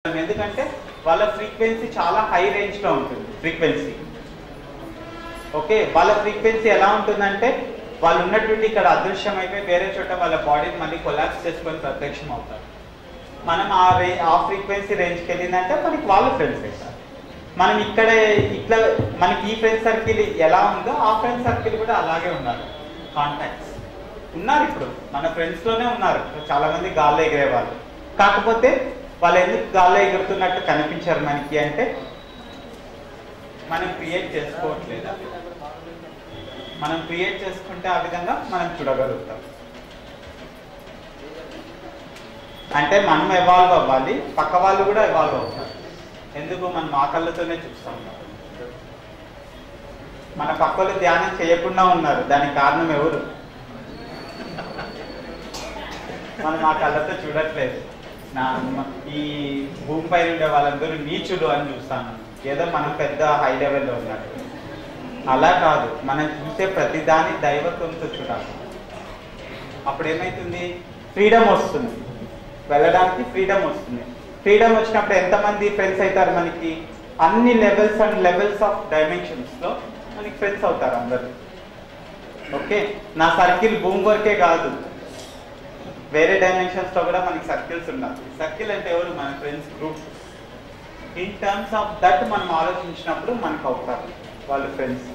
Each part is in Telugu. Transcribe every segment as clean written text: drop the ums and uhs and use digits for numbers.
ఎందుకంటే వాళ్ళ ఫ్రీక్వెన్సీ చాలా హై రేంజ్ లో ఉంటుంది. ఫ్రీక్వెన్సీ ఓకే, వాళ్ళ ఫ్రీక్వెన్సీ ఎలా ఉంటుందంటే వాళ్ళు ఉన్నటువంటి ఇక్కడ అదృశ్యం అయిపోయి వేరే చోట వాళ్ళ బాడీని మళ్ళీ కొలాప్స్ చేసుకొని ప్రత్యక్షం అవుతారు. మనం ఆ ఫ్రీక్వెన్సీ రేంజ్కి వెళ్ళిందంటే మనకి వాళ్ళ ఫ్రెండ్స్ అవుతారు. మనం ఇక్కడ ఇట్లా మనకి ఈ ఫ్రెండ్ సర్కిల్ ఎలా ఉందో ఆ ఫ్రెండ్ సర్కిల్ కూడా అలాగే ఉన్నారు. కాంటాక్ట్స్ ఉన్నారు, ఇప్పుడు మన ఫ్రెండ్స్ లోనే ఉన్నారు చాలా మంది గాల్లో ఎగిరే వాళ్ళు. కాకపోతే వాళ్ళు ఎందుకు గాల్లో ఎగురుతున్నట్టు కనిపించారు మనకి అంటే మనం క్రియేట్ చేసుకోవట్లేదు. మనం క్రియేట్ చేసుకుంటే ఆ విధంగా మనం చూడగలుగుతాం. అంటే మనం ఎవాల్వ్ అవ్వాలి, పక్క వాళ్ళు కూడా ఎవాల్వ్ అవుతారు. ఎందుకు మనం ఆ కళ్ళతోనే చూస్తాం. మన పక్కలు ధ్యానం చేయకుండా ఉన్నారు, దానికి కారణం ఎవరు? మనం ఆ కళ్ళతో చూడట్లేదు. ఈ భూమిపై ఉండే వాళ్ళందరూ నీచులు అని చూస్తాను, ఏదో మనం పెద్ద హై లెవెల్లో ఉన్నట్టు. అలా కాదు, మనం చూసే ప్రతిదాన్ని దైవత్వంతో చూడాలి. అప్పుడు ఏమైతుంది? ఫ్రీడమ్ వస్తుంది, వెళ్ళడానికి ఫ్రీడమ్ వస్తుంది. ఫ్రీడమ్ వచ్చినప్పుడు ఎంతమంది ఫ్రెండ్స్ అవుతారు మనకి? అన్ని levels and levels of dimensions లో మనకి ఫ్రెండ్స్ అవుతారు అందరు. ఓకే, నా సర్కిల్ భూమి వరకే కాదు, వేరే డైమెన్షన్స్ లో కూడా మనకి సర్కిల్స్ ఉన్నారు. సర్కిల్ అంటే ఎవరు? మన friends group. In terms of that మనం ఆలోచించినప్పుడు మనకు అవుతారు వాళ్ళు ఫ్రెండ్స్.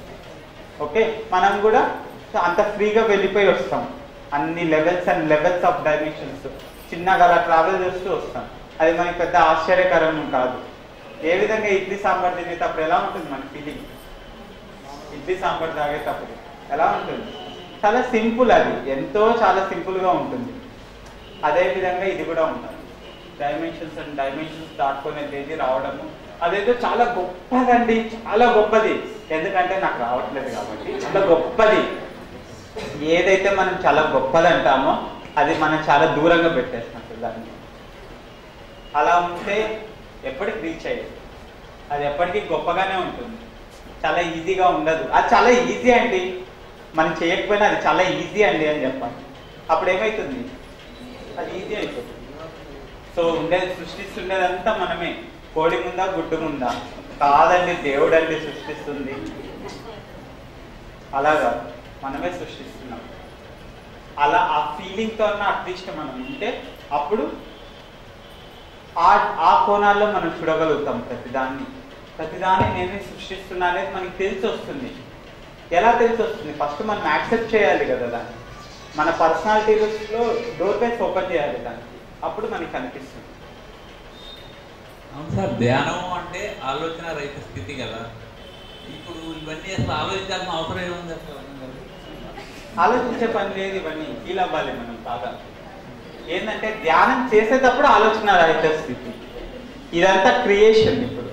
ఓకే, మనం కూడా అంత ఫ్రీగా వెళ్ళిపోయి వస్తాం. అన్ని levels and levels of dimensions చిన్నగా అలా ట్రావెల్ చేస్తూ వస్తాం. అది మనకి పెద్ద ఆశ్చర్యకరం కాదు. ఏ విధంగా ఇడ్లీ సాంబార్ తినేటప్పుడు ఎలా ఉంటుంది మన ఫీలింగ్? ఇడ్లీ సాంబార్ తాగేటప్పుడు ఎలా ఉంటుంది? చాలా సింపుల్, అది ఎంతో చాలా సింపుల్ గా ఉంటుంది. అదే విధంగా ఇది కూడా ఉంటుంది. డైమెన్షన్స్ అండ్ డైమెన్షన్స్ దాటుకునేది రావడము అదేదో చాలా గొప్పదండి, చాలా గొప్పది. ఎందుకంటే నాకు రావట్లేదు కాబట్టి చాలా గొప్పది. ఏదైతే మనం చాలా గొప్పది అంటామో అది మనం చాలా దూరంగా పెట్టేస్తాం దాన్ని. అలా ఉంటే ఎప్పటికి రీచ్ అయ్యేది, అది ఎప్పటికీ గొప్పగానే ఉంటుంది, చాలా ఈజీగా ఉండదు. అది చాలా ఈజీ అండి, మనం చేయకపోయినా అది చాలా ఈజీ అండి అని చెప్పాలి. అప్పుడు ఏమవుతుంది? అది ఈజీ అయిపోతుంది. సో ఉండేది సృష్టిస్తుండేదంతా మనమే. కోడి ముందా గుడ్డు ముందా? కాదండి, దేవుడు అండి సృష్టిస్తుంది. అలాగా మనమే సృష్టిస్తున్నాం. అలా ఆ ఫీలింగ్తో అట్లీస్ట్ మనం ఉంటే అప్పుడు ఆ కోణాల్లో మనం చూడగలుగుతాం. ప్రతిదాన్ని నేనే సృష్టిస్తున్నా అనేది మనకి తెలిసి వస్తుంది. ఎలా తెలిసి వస్తుంది? ఫస్ట్ మనం యాక్సెప్ట్ చేయాలి కదా దాన్ని. మన పర్సనాలిటీలో డోర్ వేస్ ఓపెన్ చేయాలి దానికి, అప్పుడు మనకి కనిపిస్తుంది. అవును సార్, ధ్యానం అంటే ఆలోచన రహిత స్థితి కదా. ఇప్పుడు ఇవన్నీ అసలు ఆలోచించాల్సిన అవసరం ఏముంది? అసలు ఆలోచించే పని లేదు, ఇవన్నీ ఫీల్ అవ్వాలి మనం బాగా. ఏంటంటే ధ్యానం చేసేటప్పుడు ఆలోచన రహిత స్థితి, ఇదంతా క్రియేషన్. ఇప్పుడు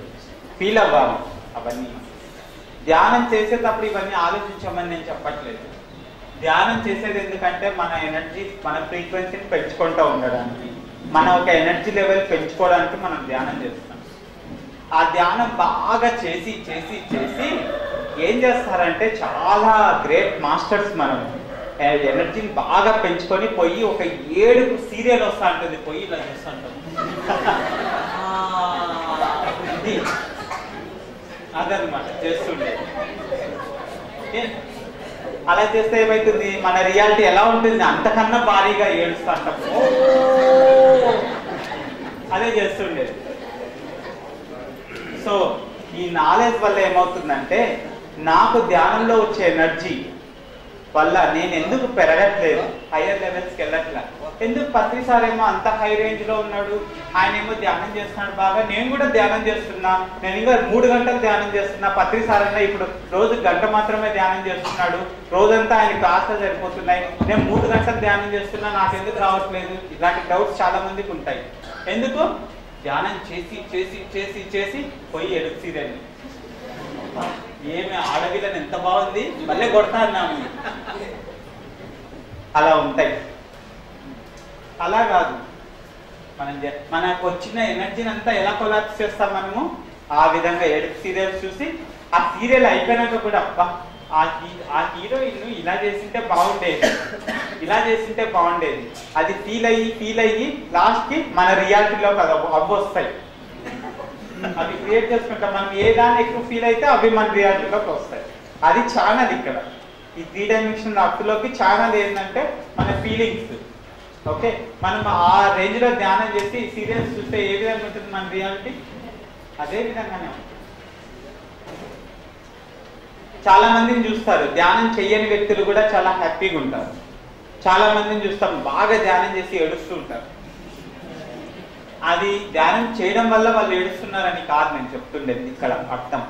ఫీల్ అవ్వాలి అవన్నీ. ధ్యానం చేసేటప్పుడు ఇవన్నీ ఆలోచించమని నేను చెప్పట్లేదు. ధ్యానం చేసేది ఎందుకంటే మన ఎనర్జీ, మన ఫ్రీక్వెన్సీని పెంచుకుంటూ ఉండడానికి, మన ఒక ఎనర్జీ లెవెల్ పెంచుకోవడానికి మనం ధ్యానం చేస్తాం. ఆ ధ్యానం బాగా చేసి చేసి చేసి ఏం చేస్తారంటే చాలా గ్రేట్ మాస్టర్స్ మనం ఎనర్జీని బాగా పెంచుకొని పోయి ఒక 7 సీరియల్ వస్తా ఉంటుంది, పోయి ఇలా చూస్తుంటాం. అదనమాట చేస్తుండే. అలా చేస్తే ఏమవుతుంది? మన రియాలిటీ ఎలా ఉంటుంది? అంతకన్నా భారీగా ఏడుస్తుంటాం. అదే చేస్తుండేది. సో ఈ నాలెడ్జ్ వల్ల ఏమవుతుందంటే నాకు ధ్యానంలో వచ్చే ఎనర్జీ వల్ల నేను ఎందుకు పెరగట్లేదు, హైయర్ లెవెల్స్కి వెళ్ళట్లే? ఎందుకు పత్రిసారేమో అంత హై రేంజ్ లో ఉన్నాడు, ఆయన ఏమో ధ్యానం చేస్తున్నాడు బాగా, నేను కూడా ధ్యానం చేస్తున్నా, నేను ఇంకా 3 గంటలు ధ్యానం చేస్తున్నా, పత్రిసారైనా ఇప్పుడు రోజు గంట మాత్రమే ధ్యానం చేస్తున్నాడు, రోజంతా ఆయన క్లాసులు సరిపోతున్నాయి, నేను 3 గంటలు ధ్యానం చేస్తున్నా, నాకు ఎందుకు రావట్లేదు? ఇలాంటి డౌట్స్ చాలా మందికి ఉంటాయి. ఎందుకు? ధ్యానం చేసి చేసి చేసి చేసి పోయి ఎడుక్సిరండి. ఏమి ఆడవిలని ఎంత బాగుంది, మళ్ళీ కొడతాన్నాము. అలా ఉంటాయి. అలా కాదు, మనకు వచ్చిన ఎనర్జీని అంతా ఎలా కొలాప్స్ చేస్తాం మనము? ఆ విధంగా 7 సీరియల్స్ చూసి ఆ సీరియల్ అయిపోయినాక కూడా అబ్బా ఆ హీరోయిన్ ఇలా చేసింటే బాగుండేది, ఇలా చేసింటే బాగుండేది, అది ఫీల్ అయ్యి లాస్ట్ కి మన రియాలిటీలో కదా అవ్వొస్తాయి. అవి క్రియేట్ చేసుకుంటాం. మనం ఏ దాన్ని ఎక్కువ ఫీల్ అయితే అవి మన రియాలిటీలోకి వస్తాయి. అది ఛానల్ ఇక్కడ ఈ 3 డైమెన్షనల్ అర్థలోకి ఛానల్ ఏంటంటే మన ఫీలింగ్స్. ఓకే, మనం ఆ రేంజ్ లో ధ్యానం చేసి సీరియల్స్ చూస్తే ఏ విధంగా ఉంటుంది మన రియాలిటీ, అదే విధంగానే ఉంటుంది. చాలా మందిని చూస్తారు ధ్యానం చెయ్యని వ్యక్తులు కూడా చాలా హ్యాపీగా ఉంటారు. చాలా మందిని చూస్తాం బాగా ధ్యానం చేసి ఏడుస్తూ ఉంటారు. అది ధ్యానం చేయడం వల్ల వాళ్ళు ఏడుస్తున్నారని కాదు నేను చెప్తుండేది ఇక్కడ అర్థం.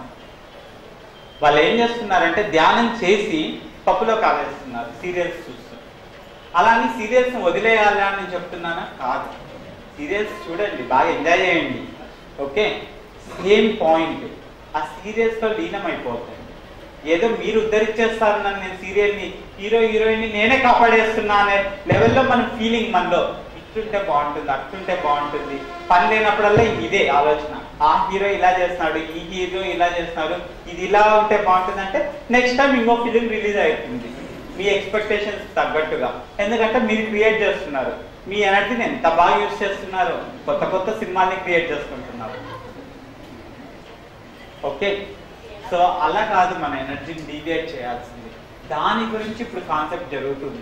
వాళ్ళు ఏం చేస్తున్నారంటే ధ్యానం చేసి పప్పులో కాలేస్తున్నారు సీరియల్స్ చూస్తూ. అలానే సీరియల్స్ వదిలేయాలి అని నేను చెప్తున్నానా? కాదు. సీరియల్స్ చూడండి, బాగా ఎంజాయ్ చేయండి. ఓకే, సేమ్ పాయింట్, ఆ సీరియల్స్ లో లీనం అయిపోతుంది. ఏదో మీరు ఉద్ధరించేస్తారన్నాను నేను సీరియల్ని, హీరో హీరోయిన్ నేనే కాపాడేస్తున్నా అనే లెవెల్లో మన ఫీలింగ్ మనలో ఇట్లుంటే బాగుంటుంది, అట్లుంటే బాగుంటుంది. పని లేనప్పుడల్లా ఇదే ఆలోచన, ఆ హీరో ఇలా చేస్తున్నాడు, ఈ హీరో ఇలా చేస్తున్నాడు, ఇది ఇలా ఉంటే బాగుంటుంది అంటే నెక్స్ట్ టైం ఇంకో ఫిలిం రిలీజ్ అవుతుంది మీ ఎక్స్పెక్టేషన్స్ తగ్గట్టుగా. ఎందుకంటే మీరు క్రియేట్ చేస్తున్నారు, మీ ఎనర్జీని ఎంత బాగా యూజ్ చేస్తున్నారు, కొత్త కొత్త సినిమాల్ని క్రియేట్ చేసుకుంటున్నారు. ఓకే, సో అలా కాదు మన ఎనర్జీని డీవియేట్ చేయాల్సింది. దాని గురించి ఇప్పుడు కాన్సెప్ట్ జరుగుతుంది.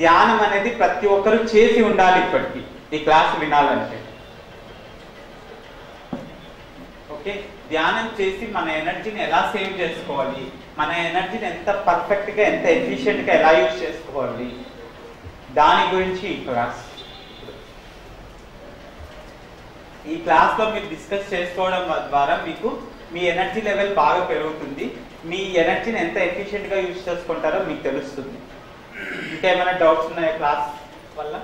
ధ్యానం అనేది ప్రతి ఒక్కరూ చేసి ఉండాలి ఇప్పటికీ ఈ క్లాస్ వినాలంటే. ఓకే, ధ్యానం చేసి మన ఎనర్జీని ఎలా సేవ్ చేసుకోవాలి, మన ఎనర్జీని ఎంత పర్ఫెక్ట్ గా ఎంత ఎఫిషియెంట్ గా ఎలా యూజ్ చేసుకోవాలి, దాని గురించి ఈ క్లాస్. ఈ క్లాస్ లో మీరు డిస్కస్ చేసుకోవడం ద్వారా మీకు మీ ఎనర్జీ లెవెల్ బాగా పెరుగుతుంది. మీ ఎనర్జీని ఎంత ఎఫిషియెంట్ గా యూజ్ చేసుకుంటారో మీకు తెలుస్తుంది. ఇంకేమైనా డౌట్స్ ఉన్నాయా క్లాస్ వల్ల?